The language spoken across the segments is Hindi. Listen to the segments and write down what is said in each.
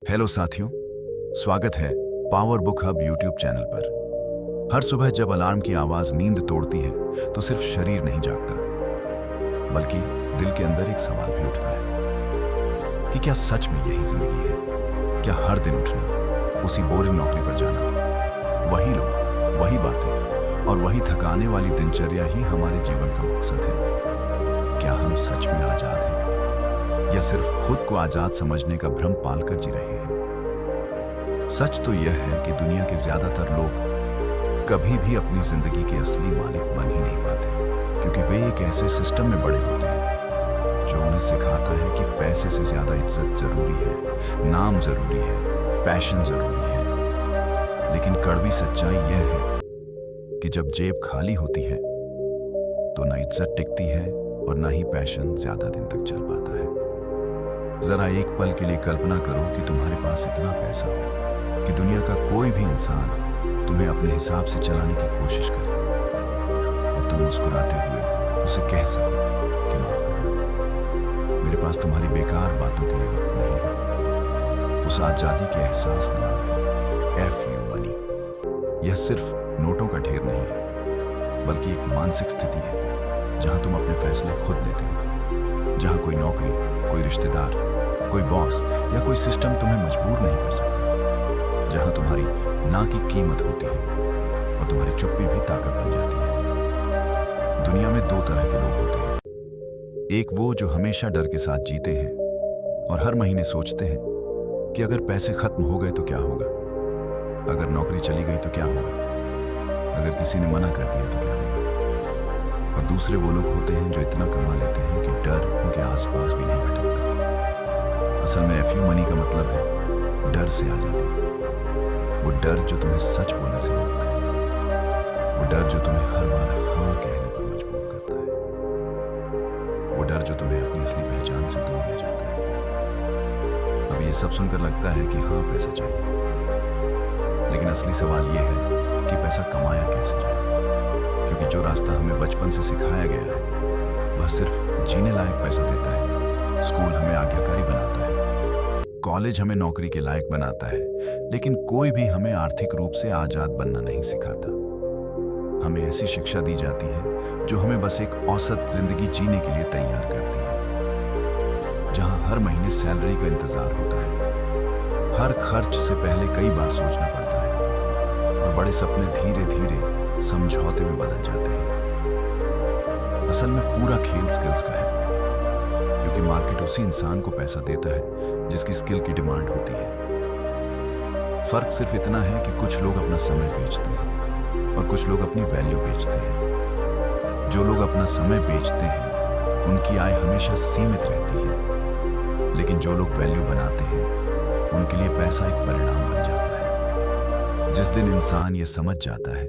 हेलो साथियों, स्वागत है power book hub YouTube channel पर। हर सुबह जब अलार्म की आवाज नींद तोड़ती है तो सिर्फ शरीर नहीं जागता, बल्कि दिल के अंदर एक सवाल भी उठता है कि क्या सच में यही जिंदगी है? क्या हर दिन उठना, उसी बोरिंग नौकरी पर जाना, वही लोग, वही बातें और वही थकाने वाली दिनचर्या ही हमारे जीवन का मकसद है? क्या हम सच में आजाद हैं या सिर्फ खुद को आजाद समझने का भ्रम पालकर जी रहे हैं? सच तो यह है कि दुनिया के ज्यादातर लोग कभी भी अपनी जिंदगी के असली मालिक बन ही नहीं पाते, क्योंकि वे एक ऐसे सिस्टम में बड़े होते हैं जो उन्हें सिखाता है कि पैसे से ज्यादा इज्जत जरूरी है, नाम जरूरी है, पैशन जरूरी है। लेकिन कड़वी सच्चाई यह है कि जब जेब खाली होती है तो ना इज्जत टिकती है और ना ही पैशन ज्यादा दिन तक चल पाता है। जरा एक पल के लिए कल्पना करो कि तुम्हारे पास इतना पैसा हो कि दुनिया का कोई भी इंसान तुम्हें अपने हिसाब से चलाने की कोशिश करे और तुम मुस्कुराते हुए उसे कह सको कि माफ करना, मेरे पास तुम्हारी बेकार बातों के लिए वक्त नहीं है। उस आजादी के एहसास का नाम है FU मनी। यह सिर्फ नोटों का ढेर नहीं है, बल्कि एक मानसिक स्थिति है जहां तुम अपने फैसले खुद लेते हो, जहां कोई नौकरी, कोई रिश्तेदार, कोई बॉस या कोई सिस्टम तुम्हें मजबूर नहीं कर सकता, जहां तुम्हारी ना की कीमत होती है और तुम्हारी चुप्पी भी ताकत बन जाती है। दुनिया में दो तरह के लोग होते हैं, एक वो जो हमेशा डर के साथ जीते हैं और हर महीने सोचते हैं कि अगर पैसे खत्म हो गए तो क्या होगा, अगर नौकरी चली गई तो क्या होगा, अगर किसी ने मना कर दिया तो क्या होगा। और दूसरे वो लोग होते हैं जो इतना कमा लेते हैं कि डर उनके आसपास भी नहीं भटकता। असल में FU मनी का मतलब है डर से आजादी। वो डर जो तुम्हें सच बोलने से रोकता है, वो डर जो तुम्हें हर बार हाँ कहने पर मजबूर करता है, वो डर जो तुम्हें अपनी असली पहचान से दूर ले जाता है। अब ये सब सुनकर लगता है कि हाँ पैसा चाहिए, लेकिन असली सवाल ये है कि पैसा कमाया कैसे जाए, क्योंकि जो रास्ता हमें बचपन से सिखाया गया है वह सिर्फ जीने लायक पैसा देता है। स्कूल हमें आज्ञाकारी बनाता है, कॉलेज हमें नौकरी के लायक बनाता है, लेकिन कोई भी हमें आर्थिक रूप से आजाद बनना नहीं सिखाता। हमें ऐसी शिक्षा दी जाती है जो हमें बस एक औसत जिंदगी जीने के लिए तैयार करती है, जहां हर महीने सैलरी का इंतजार होता है, हर खर्च से पहले कई बार सोचना पड़ता है और बड़े सपने धीरे धीरे समझौते में बदल जाते हैं। असल में पूरा खेल स्किल्स का है, क्योंकि मार्केट उसी इंसान को पैसा देता है जिसकी स्किल की डिमांड होती है। फर्क सिर्फ इतना है कि कुछ लोग अपना समय बेचते हैं और कुछ लोग अपनी वैल्यू बेचते हैं। जो लोग अपना समय बेचते हैं उनकी आय हमेशा सीमित रहती है, लेकिन जो लोग वैल्यू बनाते हैं उनके लिए पैसा एक परिणाम बन जाता है। जिस दिन इंसान ये समझ जाता है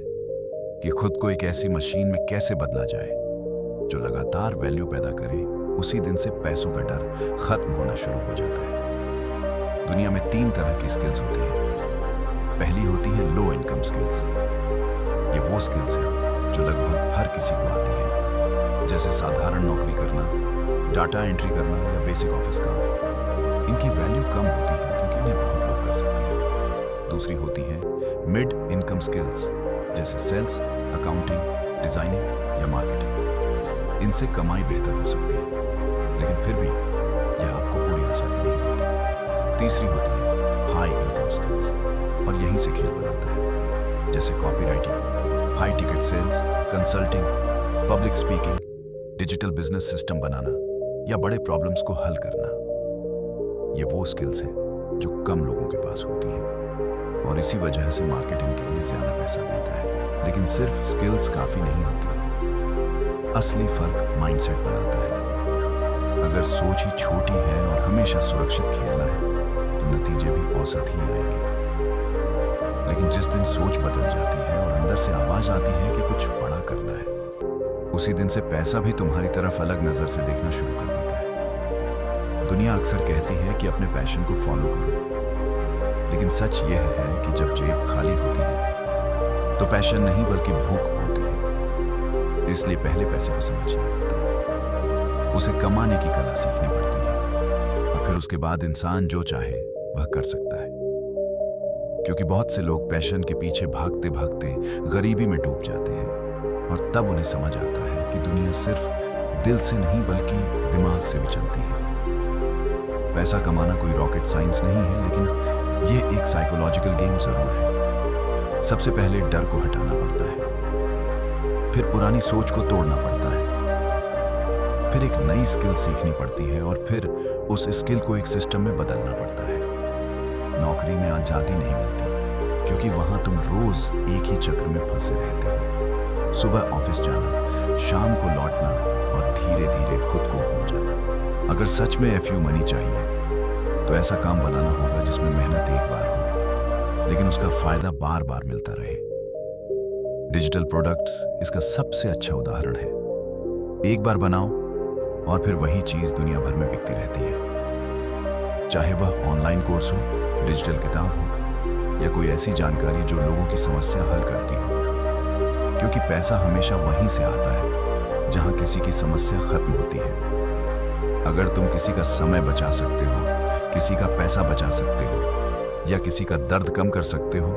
कि खुद को एक ऐसी मशीन में कैसे बदला जाए जो लगातार वैल्यू पैदा करे, उसी दिन से पैसों का डर खत्म होना शुरू हो जाता है। दुनिया में 3 तरह की स्किल्स होती हैं। पहली होती है लो इनकम स्किल्स। ये वो स्किल्स हैं जो लगभग हर किसी को आती है, जैसे साधारण नौकरी करना, डाटा एंट्री करना या बेसिक ऑफिस काम। इनकी वैल्यू कम होती है क्योंकि इन्हें बहुत लोग कर सकते हैं। दूसरी होती है मिड इनकम स्किल्स, जैसे सेल्स, अकाउंटिंग, डिजाइनिंग या मार्केटिंग। इनसे कमाई बेहतर हो सकती है, लेकिन फिर भी यह आपको पूरी आजादी नहीं देती। तीसरी होती है हाई इनकम स्किल्स, और यहीं से खेल बदलता है, जैसे copywriting, high ticket sales, consulting, public speaking, digital business system बनाना या बड़े प्रॉब्लम्स को हल करना। ये वो स्किल्स हैं जो कम लोगों के पास होती हैं, और इसी वजह से मार्केट इनके लिए ज्यादा पैसा देता है। लेकिन सिर्फ स्किल्स काफी नहीं होती, असली फर्क माइंडसेट बनाता है। अगर सोच ही छोटी है और हमेशा सुरक्षित खेलना है तो नतीजे भी औसत ही आएंगे। लेकिन जिस दिन सोच बदल जाती है और अंदर से आवाज आती है कि कुछ बड़ा करना है, उसी दिन से पैसा भी तुम्हारी तरफ अलग नजर से देखना शुरू कर देता है। दुनिया अक्सर कहती है कि अपने पैशन को फॉलो करो, लेकिन सच यह है कि जब जेब खाली होती है तो पैशन नहीं बल्कि भूख बोलती है। इसलिए पहले पैसे को समझना पड़ता है, उसे कमाने की कला सीखनी पड़ती है, और फिर उसके बाद इंसान जो चाहे लगभग कर सकता है, क्योंकि बहुत से लोग पैशन के पीछे भागते भागते गरीबी में डूब जाते हैं और तब उन्हें समझ आता है कि दुनिया सिर्फ दिल से नहीं बल्कि दिमाग से भी चलती है। पैसा कमाना कोई रॉकेट साइंस नहीं है, लेकिन ये एक साइकोलॉजिकल गेम जरूर है। सबसे पहले डर को हटाना पड़ता है, फिर पुरानी सोच को तोड़ना पड़ता है, फिर एक नई स्किल सीखनी पड़ती है और फिर उस स्किल को एक सिस्टम में बदलना पड़ता है। नौकरी में आजादी नहीं मिलती, क्योंकि वहां तुम रोज एक ही चक्र में फंसे रहते हो। सुबह ऑफिस जाना, शाम को लौटना और धीरे धीरे खुद को भूल जाना। अगर सच में FU मनी चाहिए तो ऐसा काम बनाना होगा जिसमें मेहनत एक बार हो, लेकिन उसका फायदा बार बार मिलता रहे। डिजिटल प्रोडक्ट्स इसका सबसे अच्छा उदाहरण है। एक बार बनाओ और फिर वही चीज दुनिया भर में बिकती रहती है, चाहे वह ऑनलाइन कोर्स हो, डिजिटल किताब हो या कोई ऐसी जानकारी जो लोगों की समस्या हल करती हो। क्योंकि पैसा हमेशा वहीं से आता है जहां किसी की समस्या खत्म होती है। अगर तुम किसी का समय बचा सकते हो, किसी का पैसा बचा सकते हो या किसी का दर्द कम कर सकते हो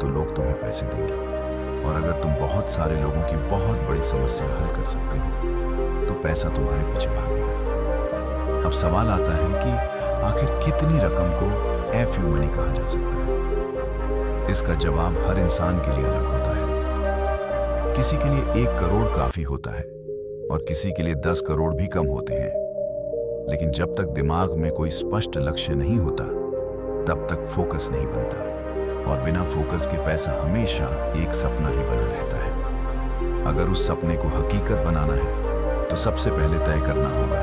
तो लोग तुम्हें पैसे देंगे। और अगर तुम बहुत सारे लोगों की बहुत बड़ी समस्या हल कर सकते हो तो पैसा तुम्हारे पीछे भागेगा। अब सवाल आता है कि आखिर कितनी रकम को FU मनी कहा जा सकता है? इसका जवाब हर इंसान के लिए अलग होता है। किसी के लिए 1 करोड़ काफी होता है और किसी के लिए 10 करोड़ भी कम होते हैं। लेकिन जब तक दिमाग में कोई स्पष्ट लक्ष्य नहीं होता तब तक फोकस नहीं बनता, और बिना फोकस के पैसा हमेशा एक सपना ही बना रहता है। अगर उस सपने को हकीकत बनाना है तो सबसे पहले तय करना होगा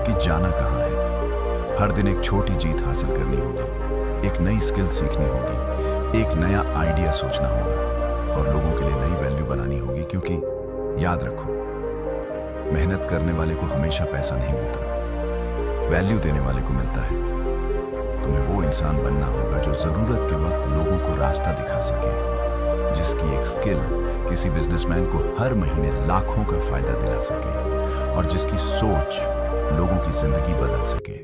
कि जाना कहाँ है। हर दिन एक छोटी जीत हासिल करनी होगी, एक नई स्किल सीखनी होगी, एक नया आइडिया सोचना होगा और लोगों के लिए नई वैल्यू बनानी होगी। क्योंकि याद रखो, मेहनत करने वाले को हमेशा पैसा नहीं मिलता, वैल्यू देने वाले को मिलता है। तुम्हें वो इंसान बनना होगा जो जरूरत के वक्त लोगों को रास्ता दिखा सके, जिसकी एक स्किल किसी बिजनेसमैन को हर महीने लाखों का फायदा दिला सके और जिसकी सोच लोगों की जिंदगी बदल सके।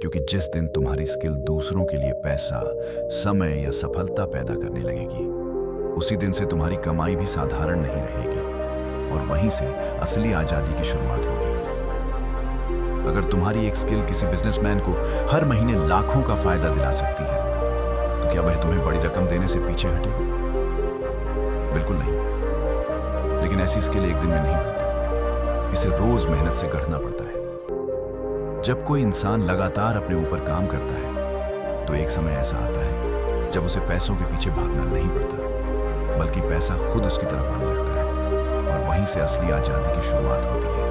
क्योंकि जिस दिन तुम्हारी स्किल दूसरों के लिए पैसा, समय या सफलता पैदा करने लगेगी, उसी दिन से तुम्हारी कमाई भी साधारण नहीं रहेगी और वहीं से असली आजादी की शुरुआत होगी। अगर तुम्हारी एक स्किल किसी बिजनेसमैन को हर महीने लाखों का फायदा दिला सकती है तो क्या वह तुम्हें बड़ी रकम देने से पीछे हटेगा? बिल्कुल नहीं। लेकिन ऐसी स्किल एक दिन में नहीं बनती, इसे रोज मेहनत से गढ़ना पड़ता है। जब कोई इंसान लगातार अपने ऊपर काम करता है तो एक समय ऐसा आता है जब उसे पैसों के पीछे भागना नहीं पड़ता, बल्कि पैसा खुद उसकी तरफ आने लगता है और वहीं से असली आजादी की शुरुआत होती है।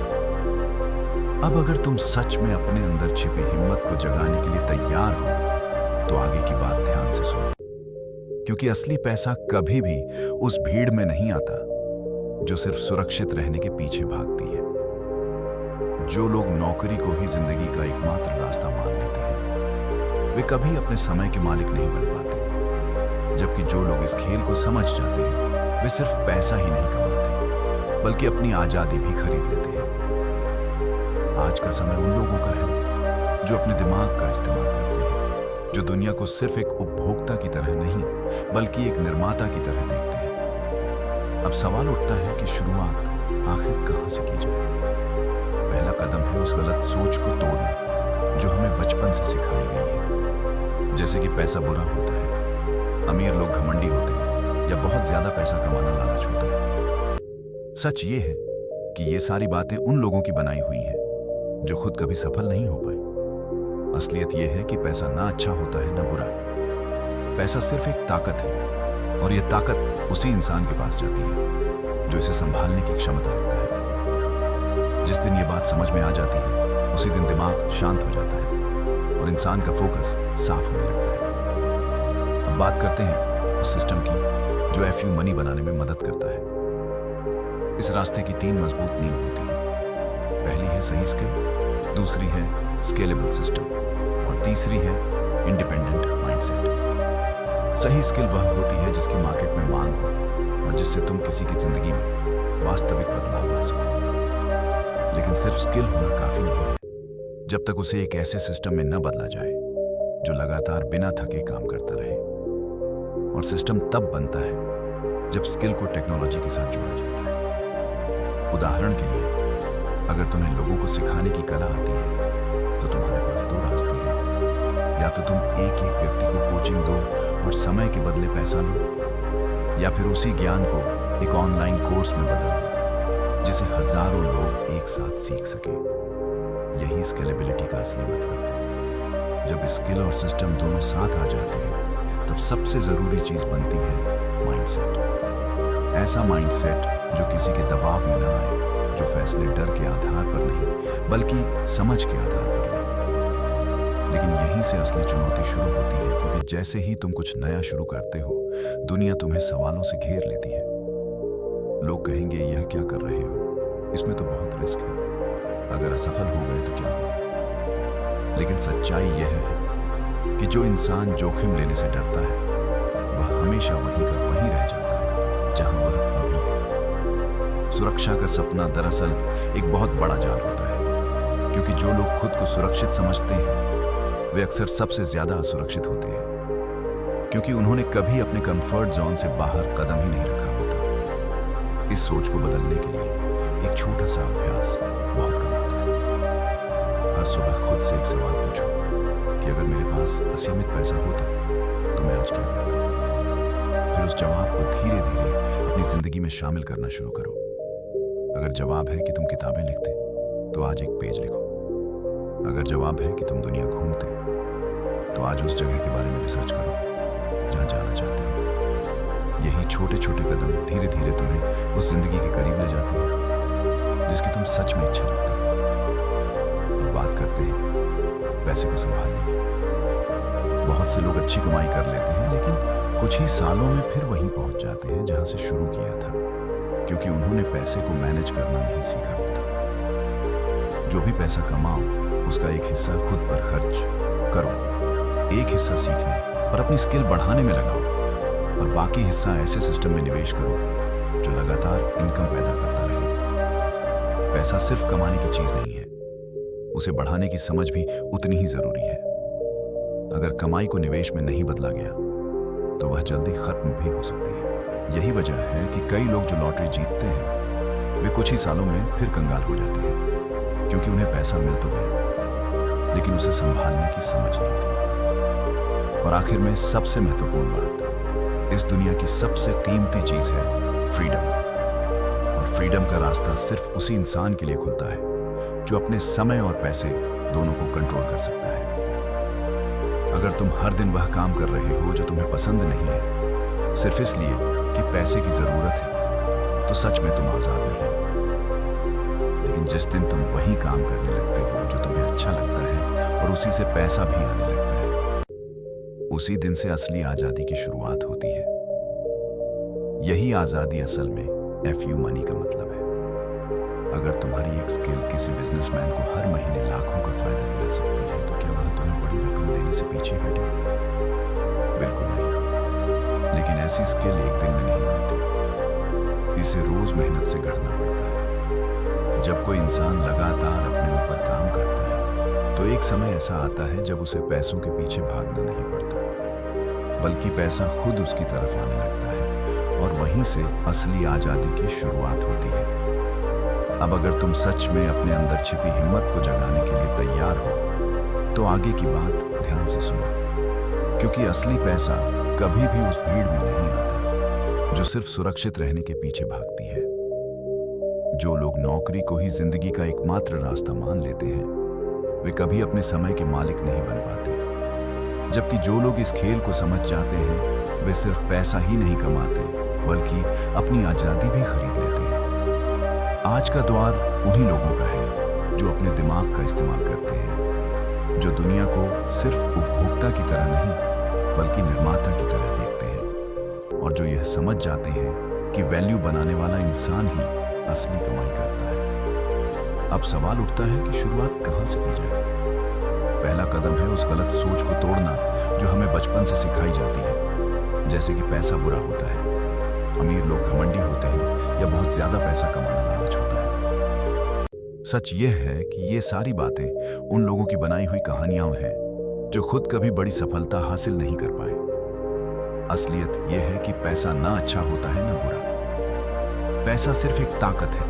अब अगर तुम सच में अपने अंदर छिपी हिम्मत को जगाने के लिए तैयार हो तो आगे की बात ध्यान से सुनो, क्योंकि असली पैसा कभी भी उस भीड़ में नहीं आता जो सिर्फ सुरक्षित रहने के पीछे भागती है। जो लोग नौकरी को ही जिंदगी का एकमात्र रास्ता मान लेते हैं वे कभी अपने समय के मालिक नहीं बन पाते, जबकि जो लोग इस खेल को समझ जाते हैं वे सिर्फ पैसा ही नहीं कमाते बल्कि अपनी आजादी भी खरीद लेते हैं। आज का समय उन लोगों का है जो अपने दिमाग का इस्तेमाल करते हैं, जो दुनिया को सिर्फ एक उपभोक्ता की तरह नहीं बल्कि एक निर्माता की तरह देखते हैं। अब सवाल उठता है कि शुरुआत आखिर कहां से की जाए? पहला कदम है उस गलत सोच को तोड़ना जो हमें बचपन से सिखाई गई है, जैसे कि पैसा बुरा होता है, अमीर लोग घमंडी होते हैं या बहुत ज्यादा पैसा कमाना लालच होता है। सच ये है कि ये सारी बातें उन लोगों की बनाई हुई हैं जो खुद कभी सफल नहीं हो पाए। असलियत यह है कि पैसा ना अच्छा होता है ना बुरा। पैसा सिर्फ एक ताकत है और यह ताकत उसी इंसान के पास जाती है जो इसे संभालने की क्षमता रखता है। जिस दिन ये बात समझ में आ जाती है उसी दिन दिमाग शांत हो जाता है और इंसान का फोकस साफ होने लगता है। अब बात करते हैं उस सिस्टम की जो FU मनी बनाने में मदद करता है। इस रास्ते की 3 मजबूत नींव होती है। पहली है सही स्किल, दूसरी है स्केलेबल सिस्टम और तीसरी है इंडिपेंडेंट माइंडसेट। सही स्किल वह होती है जिसकी मार्केट में मांग हो और जिससे तुम किसी की जिंदगी में वास्तविक बदलाव ला सको। लेकिन सिर्फ स्किल होना काफी नहीं है जब तक उसे एक ऐसे सिस्टम में न बदला जाए जो लगातार बिना थके काम करता रहे। और सिस्टम तब बनता है जब स्किल को टेक्नोलॉजी के साथ जोड़ा जाता है। उदाहरण के लिए, अगर तुम्हें लोगों को सिखाने की कला आती है तो तुम्हारे पास दो रास्ते हैं। या तो तुम एक एक व्यक्ति को कोचिंग दो और समय के बदले पैसा लो, या फिर उसी ज्ञान को एक ऑनलाइन कोर्स में बदल दो जिसे हजारों लोग एक साथ सीख सकें। यही स्केलेबिलिटी का असली मतलब है। जब स्किल और सिस्टम दोनों साथ आ जाते हैं तब सबसे जरूरी चीज बनती है माइंडसेट। ऐसा माइंडसेट जो किसी के दबाव में ना आए, जो फैसले डर के आधार पर नहीं बल्कि समझ के आधार पर ले। लेकिन यहीं से असली चुनौती शुरू होती है, क्योंकि जैसे ही तुम कुछ नया शुरू करते हो दुनिया तुम्हें सवालों से घेर लेती है। लोग कहेंगे, यह क्या कर रहे हो, इसमें तो बहुत रिस्क है, अगर असफल हो गए तो क्या होगा। लेकिन सच्चाई यह है कि जो इंसान जोखिम लेने से डरता है वह हमेशा वहीं का वहीं रह जाता है जहां वह अभी है। सुरक्षा का सपना दरअसल एक बहुत बड़ा जाल होता है, क्योंकि जो लोग खुद को सुरक्षित समझते हैं वे अक्सर सबसे ज्यादा असुरक्षित होते हैं, क्योंकि उन्होंने कभी अपने कंफर्ट जोन से बाहर कदम ही नहीं रखा होता। इस सोच को बदलने के लिए एक छोटा सा अभ्यास बहुत काम आता है। हर सुबह खुद से एक सवाल पूछो कि अगर मेरे पास असीमित पैसा होता तो मैं आज क्या करता। फिर उस जवाब को धीरे धीरे अपनी जिंदगी में शामिल करना शुरू करो। अगर जवाब है कि तुम किताबें लिखते तो आज एक पेज लिखो। अगर जवाब है कि तुम दुनिया घूमते तो आज उस जगह के बारे में रिसर्च करो जहां जाना चाहते हो। यही छोटे छोटे कदम धीरे धीरे तुम्हें उस जिंदगी के करीब ले जाते हैं जिसकी तुम सच में इच्छा रखते हो। अब बात करते हैं पैसे को संभालने की। बहुत से लोग अच्छी कमाई कर लेते हैं, लेकिन कुछ ही सालों में फिर वहीं पहुंच जाते हैं जहां से शुरू किया था, क्योंकि उन्होंने पैसे को मैनेज करना नहीं सीखा होता। जो भी पैसा कमाओ उसका एक हिस्सा खुद पर खर्च करो, एक हिस्सा सीखने और अपनी स्किल बढ़ाने में लगाओ, और बाकी हिस्सा ऐसे सिस्टम में निवेश करो जो लगातार इनकम पैदा करता रहे। पैसा सिर्फ कमाने की चीज नहीं है, उसे बढ़ाने की समझ भी उतनी ही जरूरी है। अगर कमाई को निवेश में नहीं बदला गया तो वह जल्दी खत्म भी हो सकती है। यही वजह है कि कई लोग जो लॉटरी जीतते हैं वे कुछ ही सालों में फिर कंगाल हो जाते हैं, क्योंकि उन्हें पैसा मिल तो गया लेकिन उसे संभालने की समझ नहीं थी। और आखिर में सबसे महत्वपूर्ण बात, इस दुनिया की सबसे कीमती चीज है फ्रीडम। और फ्रीडम का रास्ता सिर्फ उसी इंसान के लिए खुलता है जो अपने समय और पैसे दोनों को कंट्रोल कर सकता है। अगर तुम हर दिन वह काम कर रहे हो जो तुम्हें पसंद नहीं है, सिर्फ इसलिए कि पैसे की जरूरत है, तो सच में तुम आजाद नहीं हो। लेकिन जिस दिन तुम वही काम करने लगते हो जो तुम्हें अच्छा लगता है और उसी से पैसा भी आने लगता है, उसी दिन से असली आजादी की शुरुआत होती है। यही आजादी असल में FU मनी का मतलब है। अगर तुम्हारी एक स्किल किसी बिजनेसमैन को हर महीने लाखों का फायदा दिला सकती है तो क्या वह तुम्हें बड़ी रकम देने से पीछे हटेगा? बिल्कुल नहीं। लेकिन ऐसी स्किल एक दिन में नहीं बनती, इसे रोज मेहनत से गढ़ना पड़ता है। जब कोई इंसान लगातार अपने ऊपर काम करता है तो एक समय ऐसा आता है जब उसे पैसों के पीछे भागना नहीं पड़ता, बल्कि पैसा खुद उसकी तरफ आने लगता है, और वहीं से असली आजादी की शुरुआत होती है। अब अगर तुम सच में अपने अंदर छिपी हिम्मत को जगाने के लिए तैयार हो तो आगे की बात ध्यान से सुनो, क्योंकि असली पैसा कभी भी उस भीड़ में नहीं आता जो सिर्फ सुरक्षित रहने के पीछे भागती है। जो लोग नौकरी को ही जिंदगी का एकमात्र रास्ता मान लेते हैं वे कभी अपने समय के मालिक नहीं बन पाते, जबकि जो लोग इस खेल को समझ जाते हैं वे सिर्फ पैसा ही नहीं कमाते बल्कि अपनी आजादी भी खरीद लेते हैं। आज का द्वार उन्हीं लोगों का है जो अपने दिमाग का इस्तेमाल करते हैं, जो दुनिया को सिर्फ उपभोक्ता की तरह नहीं बल्कि निर्माता की तरह देखते हैं, और जो यह समझ जाते हैं कि वैल्यू बनाने वाला इंसान ही असली कमाई करता है। अब सवाल उठता है कि शुरुआत कहां से की जाए। पहला कदम है उस गलत सोच को तोड़ना जो हमें बचपन से सिखाई जाती है, जैसे कि पैसा बुरा होता है, अमीर लोग घमंडी होते हैं या बहुत ज्यादा पैसा कमाना लालच होता है। सच यह है कि ये सारी बातें उन लोगों की बनाई हुई कहानियां हैं जो खुद कभी बड़ी सफलता हासिल नहीं कर पाए। असलियत यह है कि पैसा ना अच्छा होता है ना बुरा। पैसा सिर्फ एक ताकत है,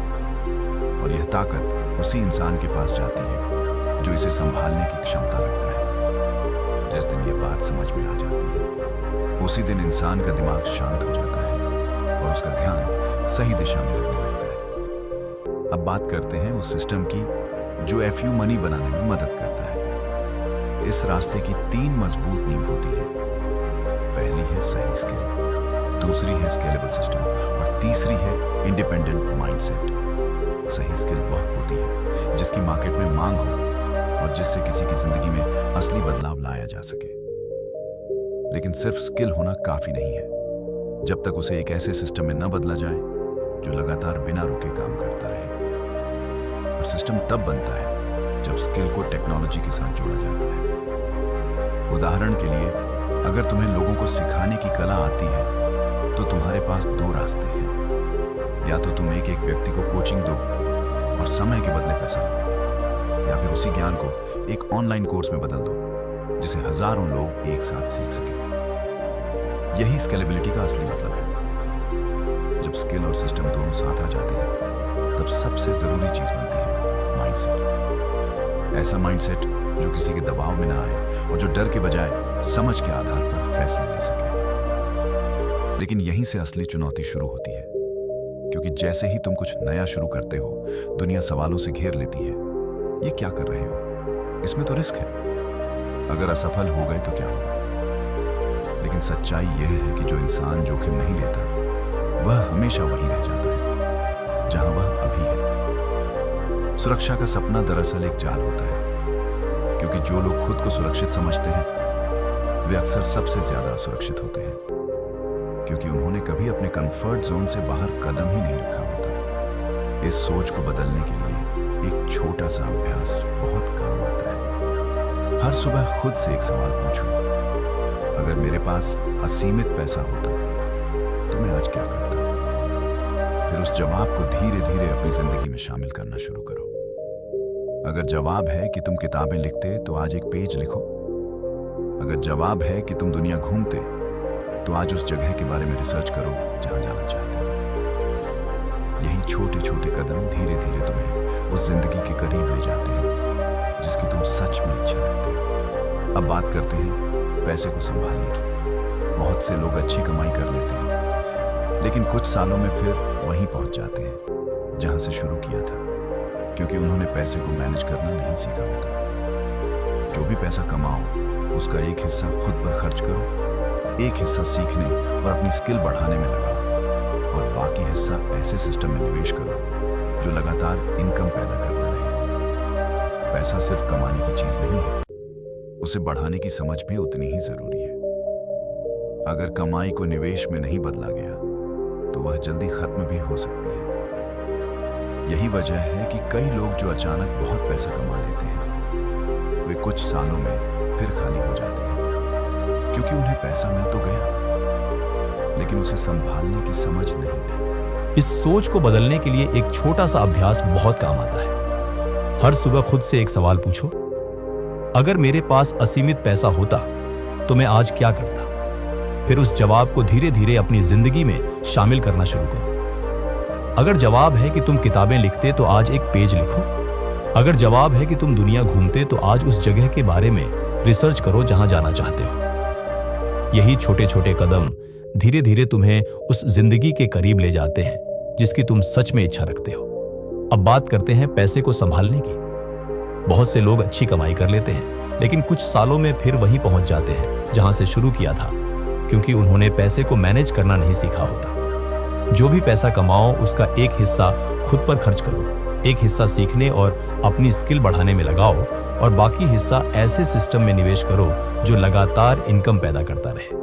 और यह ताकत उसी इंसान के पास जाती है जो इसे संभालने की क्षमता रखता है। जिस दिन यह बात समझ में आ जाती है, उसी दिन इंसान का दिमाग शांत हो जाता है और उसका ध्यान सही दिशा में लगने लगता है। अब बात करते हैं उस सिस्टम की जो FU मनी बनाने में मदद करता है। इस रास्ते की 3 मजबूत नींव होती है। पहली है सही स्किल, दूसरी है स्केलेबल सिस्टम और तीसरी है इंडिपेंडेंट माइंडसेट। सही स्किल वह होती है जिसकी मार्केट में मांग हो और जिससे किसी की जिंदगी में असली बदलाव लाया जा सके। लेकिन सिर्फ स्किल होना काफी नहीं है जब तक उसे एक ऐसे सिस्टम में न बदला जाए जो लगातार बिना रुके काम करता रहे। और सिस्टम तब बनता है जब स्किल को टेक्नोलॉजी के साथ जोड़ा जाता है। उदाहरण के लिए, अगर तुम्हें लोगों को सिखाने की कला आती है तो तुम्हारे पास 2 रास्ते हैं। या तो तुम एक व्यक्ति को कोचिंग दो और समय के बदले पैसा लो, या फिर उसी ज्ञान को एक ऑनलाइन कोर्स में बदल दो जिसे हजारों लोग एक साथ सीख सके। यही स्केलेबिलिटी का असली मतलब है। जब स्किल और सिस्टम दोनों साथ आ जाते हैं, तब सबसे जरूरी चीज बनती है माइंडसेट। ऐसा माइंडसेट जो किसी के दबाव में ना आए और जो डर के बजाय समझ के आधार पर फैसले ले सके। लेकिन यहीं से असली चुनौती शुरू होती है, क्योंकि जैसे ही तुम कुछ नया शुरू करते हो, दुनिया सवालों से घेर लेती है। ये क्या कर रहे हो? इसमें तो रिस्क है। अगर असफल हो गए तो क्या होगा? लेकिन सच्चाई यह है कि जो इंसान जोखिम नहीं लेता, वह हमेशा वहीं रह जाता है जहां वह अभी है। सुरक्षा का सपना दरअसल एक जाल होता है, क्योंकि जो लोग खुद को सुरक्षित समझते हैं वे अक्सर सबसे ज्यादा असुरक्षित होते हैं, क्योंकि उन्होंने कभी अपने कंफर्ट जोन से बाहर कदम ही नहीं रखा होता। इस सोच को बदलने के लिए एक छोटा सा अभ्यास बहुत काम आता है। हर सुबह खुद से एक सवाल पूछो, अगर मेरे पास असीमित पैसा होता तो मैं आज क्या करता? फिर उस जवाब को धीरे धीरे अपनी जिंदगी में शामिल करना शुरू करो। अगर जवाब है कि तुम किताबें लिखते तो आज एक पेज लिखो। अगर जवाब है कि तुम दुनिया घूमते तो आज उस जगह के बारे में रिसर्च करो जहां जाना चाहते हो। यही छोटे छोटे कदम धीरे धीरे तुम्हें उस जिंदगी के करीब ले जाते हैं जिसकी तुम सच में इच्छा रखते हो। अब बात करते हैं पैसे को संभालने की। बहुत से लोग अच्छी कमाई कर लेते हैं, लेकिन कुछ सालों में फिर वहीं पहुंच जाते हैं जहां से शुरू किया था, क्योंकि उन्होंने पैसे को मैनेज करना नहीं सीखा होता। जो भी पैसा कमाओ उसका एक हिस्सा खुद पर खर्च करो, एक हिस्सा सीखने और अपनी स्किल बढ़ाने में लगाओ, और बाकी हिस्सा ऐसे सिस्टम में निवेश करो जो लगातार इनकम पैदा करता रहे। पैसा सिर्फ कमाने की चीज नहीं है, उसे बढ़ाने की समझ भी उतनी ही जरूरी है। अगर कमाई को निवेश में नहीं बदला गया तो वह जल्दी खत्म भी हो सकती है। यही वजह है कि कई लोग जो अचानक बहुत पैसा कमा लेते हैं, वे कुछ सालों में फिर खाली हो जाते हैं, क्योंकि उन्हें पैसा मिल तो गया, लेकिन उसे संभालने की समझ नहीं थी। इस सोच को बदलने के लिए एक छोटा सा अभ्यास बहुत काम आता है। हर सुबह खुद से एक सवाल पूछो, अगर मेरे पास असीमित पैसा होता तो मैं आज क्या करता? फिर उस जवाब को धीरे धीरे अपनी जिंदगी में शामिल करना शुरू करो। अगर जवाब है कि तुम किताबें लिखते तो आज एक पेज लिखो। अगर जवाब है कि तुम दुनिया घूमते तो आज उस जगह के बारे में रिसर्च करो जहां जाना चाहते हो। यही छोटे छोटे कदम धीरे धीरे तुम्हें उस जिंदगी के करीब ले जाते हैं जिसकी तुम सच में इच्छा रखते हो। अब बात करते हैं पैसे को संभालने की। बहुत से लोग अच्छी कमाई कर लेते हैं, लेकिन कुछ सालों में फिर वहीं पहुंच जाते हैं जहां से शुरू किया था, क्योंकि उन्होंने पैसे को मैनेज करना नहीं सीखा होता। जो भी पैसा कमाओ उसका एक हिस्सा खुद पर खर्च करो, एक हिस्सा सीखने और अपनी स्किल बढ़ाने में लगाओ, और बाकी हिस्सा ऐसे सिस्टम में निवेश करो जो लगातार इनकम पैदा करता रहे।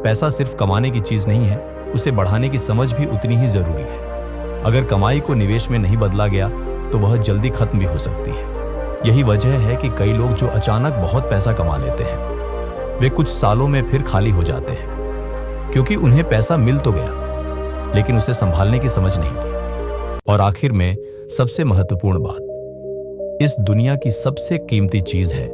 पैसा सिर्फ कमाने की चीज नहीं है, उसे बढ़ाने की समझ भी उतनी ही जरूरी है। अगर कमाई को निवेश में नहीं बदला गया तो वह जल्दी खत्म भी हो सकती है। यही वजह है कि कई लोग जो अचानक बहुत पैसा कमा लेते हैं, वे कुछ सालों में फिर खाली हो जाते हैं, क्योंकि उन्हें पैसा मिल तो गया लेकिन उसे संभालने की समझ नहीं थी। और आखिर में सबसे महत्वपूर्ण बात, इस दुनिया की सबसे कीमती चीज है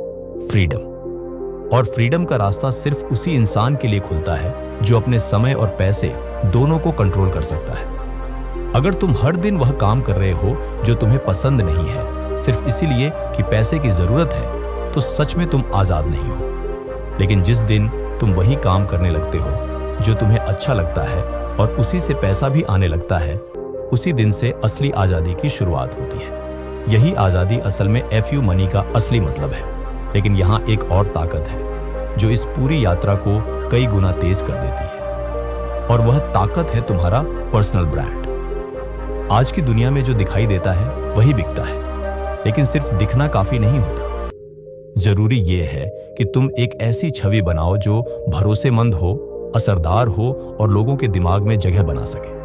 फ्रीडम। और फ्रीडम का रास्ता सिर्फ उसी इंसान के लिए खुलता है जो अपने समय और पैसे दोनों को कंट्रोल कर सकता है। अगर तुम हर दिन वह काम कर रहे हो जो तुम्हें पसंद नहीं है, सिर्फ इसीलिए कि पैसे की जरूरत है, तो सच में तुम आजाद नहीं हो। लेकिन जिस दिन तुम वही काम करने लगते हो जो तुम्हें अच्छा लगता है और उसी से पैसा भी आने लगता है, उसी दिन से असली आजादी की शुरुआत होती है। यही आजादी असल में FU मनी का असली मतलब है। लेकिन यहाँ एक और ताकत है जो इस पूरी यात्रा को कई गुना तेज कर देती है, और वह ताकत है तुम्हारा पर्सनल ब्रांड। आज की दुनिया में जो दिखाई देता है वही बिकता है, लेकिन सिर्फ दिखना काफी नहीं होता। जरूरी यह है कि तुम एक ऐसी छवि बनाओ जो भरोसेमंद हो, असरदार हो और लोगों के दिमाग में जगह बना सके।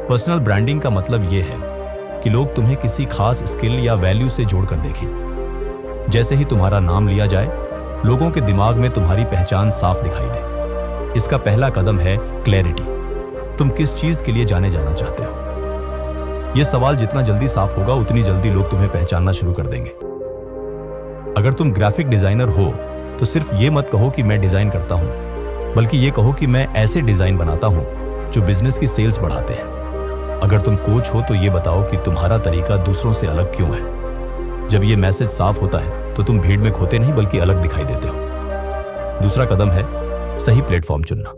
पर्सनल ब्रांडिंग का मतलब यह है कि लोग तुम्हें किसी खास स्किल या वैल्यू से जोड़कर देखें। जैसे ही तुम्हारा नाम लिया जाए, लोगों के दिमाग में तुम्हारी पहचान साफ दिखाई दे। इसका पहला कदम है क्लैरिटी। तुम किस चीज के लिए जाने जाना चाहते हो? यह सवाल जितना जल्दी साफ होगा, उतनी जल्दी लोग तुम्हें पहचानना शुरू कर देंगे। अगर तुम ग्राफिक डिजाइनर हो तो सिर्फ ये मत कहो कि मैं डिजाइन करता हूं, बल्कि ये कहो कि मैं ऐसे डिजाइन बनाता हूं जो बिजनेस की सेल्स बढ़ाते हैं। अगर तुम कोच हो तो ये बताओ कि तुम्हारा तरीका दूसरों से अलग क्यों है। जब ये मैसेज साफ होता है तो तुम भीड़ में खोते नहीं बल्कि अलग दिखाई देते हो। दूसरा कदम है सही प्लेटफॉर्म चुनना।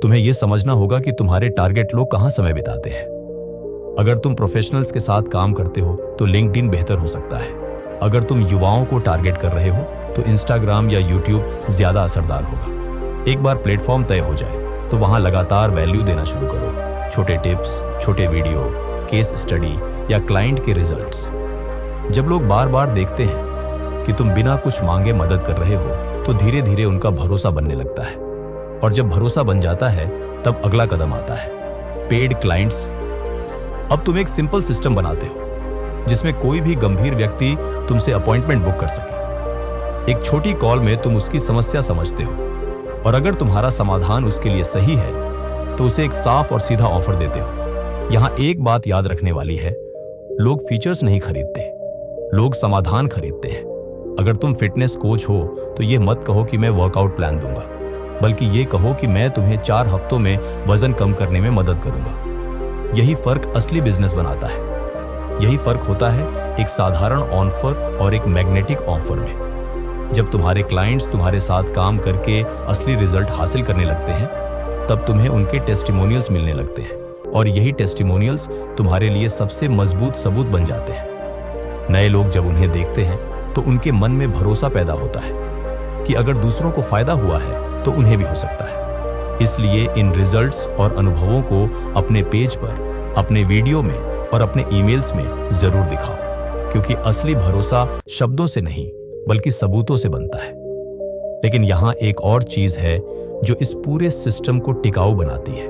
तुम्हें यह समझना होगा कि तुम्हारे टारगेट लोग कहां समय बिताते हैं। अगर तुम प्रोफेशनल्स के साथ काम करते हो तो लिंक्डइन बेहतर हो सकता है। अगर तुम युवाओं को टारगेट कर रहे हो तो इंस्टाग्राम या यूट्यूब ज्यादा असरदार होगा। एक बार प्लेटफॉर्म तय हो जाए तो वहां लगातार वैल्यू देना शुरू करो। छोटे टिप्स, छोटे वीडियो, केस स्टडी या क्लाइंट के रिजल्ट्स। जब लोग बार बार देखते हैं कि तुम बिना कुछ मांगे मदद कर रहे हो तो धीरे धीरे उनका भरोसा बनने लगता है, और जब भरोसा बन जाता है तब अगला कदम आता है पेड क्लाइंट्स। अब तुम एक सिंपल सिस्टम बनाते हो जिसमें कोई भी गंभीर व्यक्ति तुमसे अपॉइंटमेंट बुक कर सके। एक छोटी कॉल में तुम उसकी समस्या समझते हो, और अगर तुम्हारा समाधान उसके लिए सही है तो उसे एक साफ और सीधा ऑफर देते हो। यहां एक बात याद रखने वाली है, लोग फीचर्स नहीं खरीदते, लोग समाधान खरीदते हैं। अगर तुम फिटनेस कोच हो तो यह मत कहो कि मैं वर्कआउट प्लान दूंगा, बल्कि यह कहो कि मैं तुम्हें 4 हफ्तों में वजन कम करने में मदद करूंगा। यही फर्क असली बिजनेस बनाता है। यही फर्क होता है एक साधारण ऑफर और एक मैग्नेटिक ऑफर में। जब तुम्हारे क्लाइंट्स तुम्हारे साथ काम करके असली रिजल्ट हासिल करने लगते हैं, तब तुम्हें उनके टेस्टिमोनियल्स मिलने लगते हैं, और यही टेस्टिमोनियल्स तुम्हारे लिए सबसे मजबूत सबूत बन जाते हैं। नए लोग जब उन्हें देखते हैं तो उनके मन में भरोसा पैदा होता है कि अगर दूसरों को फायदा हुआ है तो उन्हें भी हो सकता है। इसलिए इन रिजल्ट्स और अनुभवों को अपने पेज पर, अपने वीडियो में और अपने ईमेल्स में जरूर दिखाओ, क्योंकि असली भरोसा शब्दों से नहीं बल्कि सबूतों से बनता है। लेकिन यहां एक और चीज है जो इस पूरे सिस्टम को टिकाऊ बनाती है,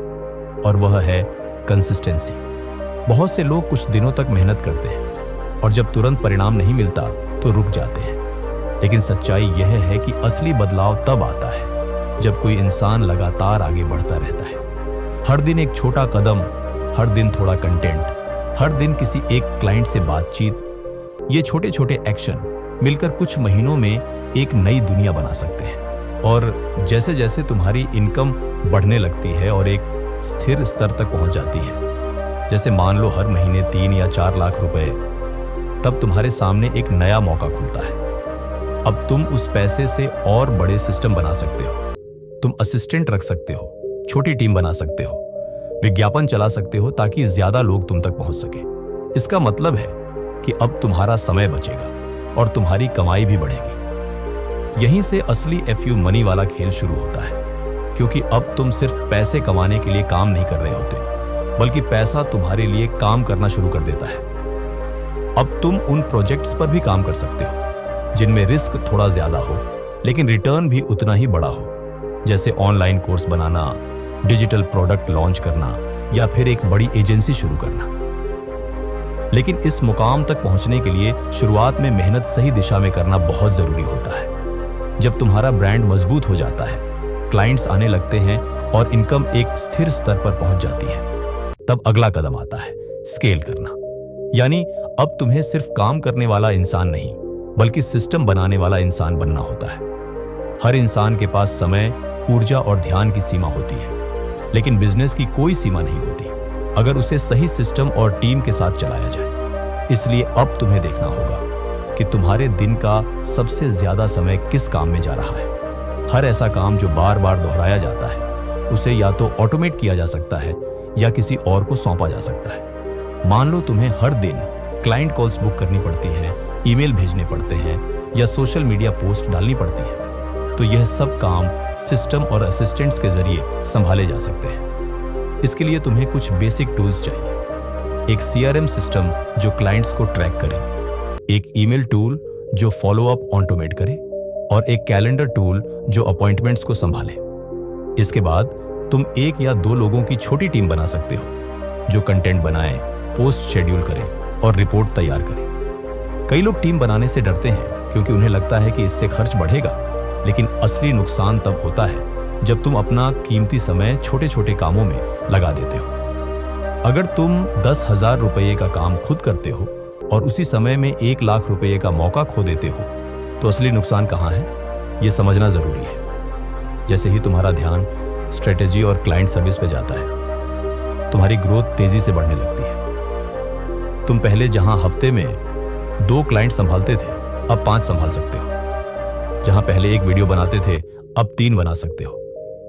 और वह है कंसिस्टेंसी। बहुत से लोग कुछ दिनों तक मेहनत करते हैं और जब तुरंत परिणाम नहीं मिलता तो रुक जाते हैं। लेकिन सच्चाई यह है कि असली बदलाव तब आता है जब कोई इंसान लगातार आगे बढ़ता रहता है। हर दिन एक छोटा कदम, हर दिन थोड़ा कंटेंट, हर दिन किसी एक क्लाइंट से बातचीत। ये छोटे छोटे एक्शन मिलकर कुछ महीनों में एक नई दुनिया बना सकते हैं। और जैसे जैसे तुम्हारी इनकम बढ़ने लगती है और एक स्थिर स्तर तक पहुंच जाती है, जैसे मान लो हर महीने 3 या 4 लाख रुपए, तब तुम्हारे सामने एक नया मौका खुलता है। अब तुम उस पैसे से और बड़े सिस्टम बना सकते हो। तुम असिस्टेंट रख सकते हो, छोटी टीम बना सकते हो, विज्ञापन चला सकते हो ताकि ज्यादा लोग तुम तक पहुंच सके। इसका मतलब है कि अब तुम्हारा समय बचेगा और तुम्हारी कमाई भी बढ़ेगी। यहीं से असली FU मनी वाला खेल शुरू होता है, क्योंकि अब तुम सिर्फ पैसे कमाने के लिए काम नहीं कर रहे होते, बल्कि पैसा तुम्हारे लिए काम करना शुरू कर देता है। अब तुम उन प्रोजेक्ट्स पर भी काम कर सकते हो जिनमें रिस्क थोड़ा ज्यादा हो लेकिन रिटर्न भी उतना ही बड़ा हो, जैसे ऑनलाइन कोर्स बनाना, डिजिटल प्रोडक्ट लॉन्च करना या फिर एक बड़ी एजेंसी शुरू करना। लेकिन इस मुकाम तक पहुंचने के लिए शुरुआत में मेहनत सही दिशा में करना बहुत जरूरी होता है। जब तुम्हारा ब्रांड मजबूत हो जाता है, क्लाइंट्स आने लगते हैं और इनकम एक स्थिर स्तर पर पहुंच जाती है, तब अगला कदम आता है स्केल करना। यानी अब तुम्हें सिर्फ काम करने वाला इंसान नहीं बल्कि सिस्टम बनाने वाला इंसान बनना होता है। हर इंसान के पास समय, ऊर्जा और ध्यान की सीमा होती है, लेकिन बिजनेस की कोई सीमा नहीं होती अगर उसे सही सिस्टम और टीम के साथ चलाया जाए। इसलिए अब तुम्हें देखना होगा कि तुम्हारे दिन का सबसे ज्यादा समय किस काम में जा रहा है। हर ऐसा काम जो बार बार दोहराया जाता है उसे या तो ऑटोमेट किया जा सकता है या किसी और को सौंपा जा सकता है। मान लो तुम्हें हर दिन क्लाइंट कॉल्स बुक करनी पड़ती हैं, ईमेल भेजने पड़ते हैं या सोशल मीडिया पोस्ट डालनी पड़ती है, तो यह सब काम सिस्टम और असिस्टेंट्स के जरिए संभाले जा सकते हैं। इसके लिए तुम्हें कुछ बेसिक टूल्स चाहिए। एक CRM सिस्टम जो क्लाइंट्स को ट्रैक करे, एक ईमेल टूल जो फॉलो अप ऑटोमेट करे और एक कैलेंडर टूल जो अपॉइंटमेंट्स को संभाले। इसके बाद तुम 1 या 2 लोगों की छोटी टीम बना सकते हो जो कंटेंट बनाए, पोस्ट शेड्यूल करे और रिपोर्ट तैयार करे। कई लोग टीम बनाने से डरते हैं क्योंकि उन्हें लगता है कि इससे खर्च बढ़ेगा, लेकिन असली नुकसान तब होता है जब तुम अपना कीमती समय छोटे छोटे कामों में लगा देते हो। अगर तुम 10,000 रुपये का काम खुद करते हो और उसी समय में 1 लाख रुपये का मौका खो देते हो, तो असली नुकसान कहाँ है, ये समझना जरूरी है। जैसे ही तुम्हारा ध्यान स्ट्रेटेजी और क्लाइंट सर्विस पे जाता है, तुम्हारी ग्रोथ तेजी से बढ़ने लगती है। तुम पहले जहां हफ्ते में 2 क्लाइंट संभालते थे, अब 5 संभाल सकते हो। जहां पहले 1 वीडियो बनाते थे, अब 3 बना सकते हो।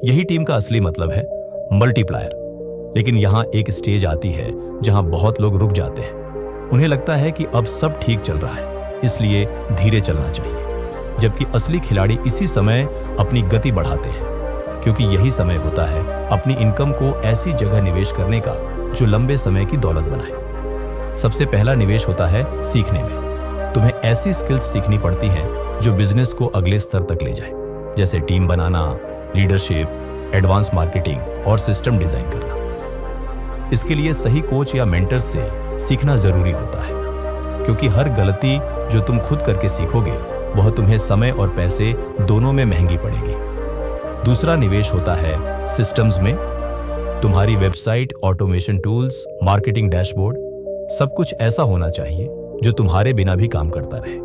यही टीम का असली मतलब है, मल्टीप्लायर। लेकिन यहां एक स्टेज आती है जहां बहुत लोग रुक जाते हैं। उन्हें लगता है कि अब सब ठीक चल रहा है, इसलिए धीरे चलना चाहिए। जबकि असली खिलाड़ी इसी समय अपनी गति बढ़ाते हैं, क्योंकि यही समय होता है अपनी इनकम को ऐसी जगह निवेश करने का जो लंबे समय की दौलत बनाए। सबसे पहला निवेश होता है सीखने में। तुम्हें ऐसी स्किल्स सीखनी पड़ती हैं जो बिजनेस को अगले स्तर तक ले जाए, जैसे टीम बनाना, लीडरशिप, एडवांस मार्केटिंग और सिस्टम डिजाइन करना। इसके लिए सही कोच या मेंटर से सीखना जरूरी होता है, क्योंकि हर गलती जो तुम खुद करके सीखोगे वह तुम्हें समय और पैसे दोनों में महंगी पड़ेगी। दूसरा निवेश होता है सिस्टम्स में। तुम्हारी website, automation tools, marketing dashboard, सब कुछ ऐसा होना चाहिए जो तुम्हारे बिना भी काम करता रहे।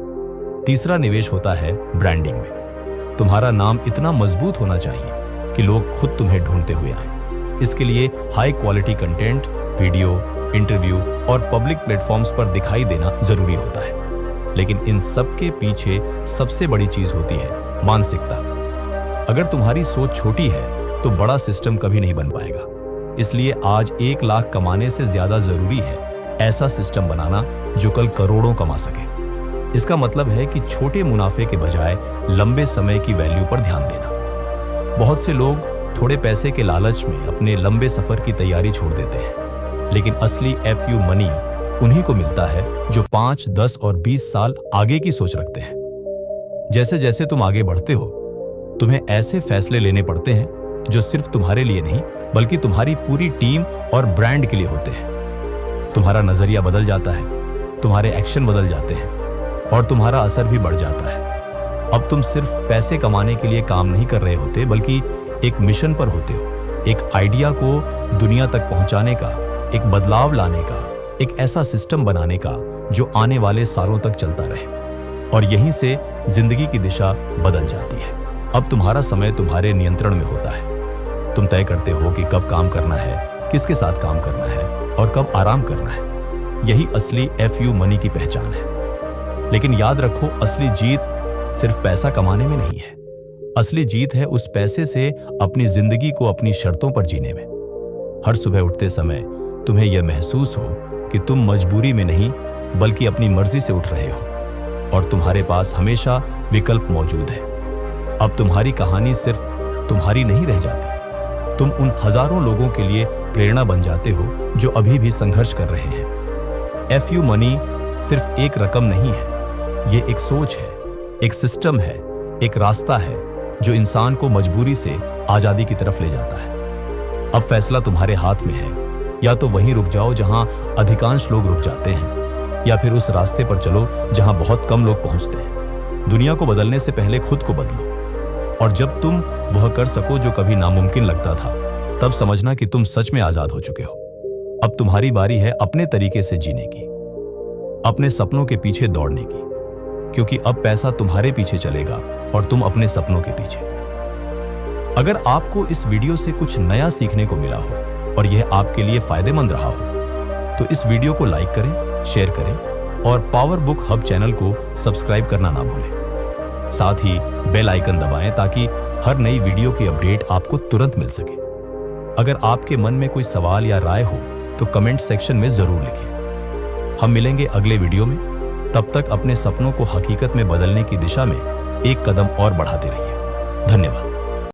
तीसरा निवेश होता है ब्रांडिंग में। तुम्हारा नाम इतना मजबूत होना चाहिए कि लोग खुद तुम्हें ढूंढते हुए आए। इसके लिए high quality content, video, interview और पब्लिक प्लेटफॉर्म्स पर दिखाई देना जरूरी होता है। लेकिन इन सब के पीछे सबसे बड़ी चीज होती है मानसिकता। अगर तुम्हारी सोच छोटी है तो बड़ा सिस्टम कभी नहीं बन पाएगा। इसलिए आज 1 लाख कमाने से ज्यादा जरूरी है ऐसा सिस्टम बनाना जो कल करोड़ों कमा सके। इसका मतलब है कि छोटे मुनाफे के बजाय लंबे समय की वैल्यू पर ध्यान देना। बहुत से लोग थोड़े पैसे के लालच में अपने लंबे सफर की तैयारी छोड़ देते हैं, लेकिन असली FU मनी उन्हीं को मिलता है जो 5, 10 और 20 साल आगे की सोच रखते हैं। जैसे जैसे तुम आगे बढ़ते हो, तुम्हें ऐसे फैसले लेने पड़ते हैं जो सिर्फ तुम्हारे लिए नहीं बल्कि तुम्हारी पूरी टीम और ब्रांड के लिए होते हैं। तुम्हारा नजरिया बदल जाता है, तुम्हारे एक्शन बदल जाते हैं और तुम्हारा असर भी बढ़ जाता है। अब तुम सिर्फ पैसे कमाने के लिए काम नहीं कर रहे होते, बल्कि एक मिशन पर होते हो, एक आइडिया को दुनिया तक पहुंचाने का, एक बदलाव लाने का, एक ऐसा सिस्टम बनाने का जो आने वाले सालों तक चलता रहे। और यहीं से जिंदगी की दिशा बदल जाती है। अब तुम्हारा समय तुम्हारे नियंत्रण में होता है। तुम तय करते हो कि कब काम करना है, किसके साथ काम करना है और कब आराम करना है। यही असली FU मनी की पहचान है। लेकिन याद रखो, असली जीत सिर्फ पैसा कमाने में नहीं है। असली जीत है उस पैसे से अपनी जिंदगी को अपनी शर्तों पर जीने में। हर सुबह उठते समय तुम्हें यह महसूस हो कि तुम मजबूरी में नहीं बल्कि अपनी मर्जी से उठ रहे हो और तुम्हारे पास हमेशा विकल्प मौजूद है। अब तुम्हारी कहानी सिर्फ तुम्हारी नहीं रह जाती। तुम उन हजारों लोगों के लिए प्रेरणा बन जाते हो जो अभी भी संघर्ष कर रहे हैं। FU मनी सिर्फ एक रकम नहीं है, ये एक सोच है, एक सिस्टम है, एक रास्ता है जो इंसान को मजबूरी से आजादी की तरफ ले जाता है। अब फैसला तुम्हारे हाथ में है। या तो वहीं रुक जाओ जहां अधिकांश लोग रुक जाते हैं, या फिर उस रास्ते पर चलो जहां बहुत कम लोग पहुंचते हैं। दुनिया को बदलने से पहले खुद को बदलो, और जब तुम वह कर सको जो कभी नामुमकिन लगता था, तब समझना कि तुम सच में आजाद हो चुके हो। अब तुम्हारी बारी है अपने तरीके से जीने की, अपने सपनों के पीछे दौड़ने की, क्योंकि अब पैसा तुम्हारे पीछे चलेगा और तुम अपने सपनों के पीछे। अगर आपको इस वीडियो से कुछ नया सीखने को मिला हो और यह आपके लिए फायदेमंद रहा हो तो इस वीडियो को लाइक करें, शेयर करें और पावर बुक हब चैनल को सब्सक्राइब करना ना भूलें। साथ ही बेल आइकन दबाएं ताकि हर नई वीडियो की अपडेट आपको तुरंत मिल सके। अगर आपके मन में कोई सवाल या राय हो तो कमेंट सेक्शन में जरूर लिखें। हम मिलेंगे अगले वीडियो में। तब तक अपने सपनों को हकीकत में बदलने की दिशा में एक कदम और बढ़ाते रहिए। धन्यवाद।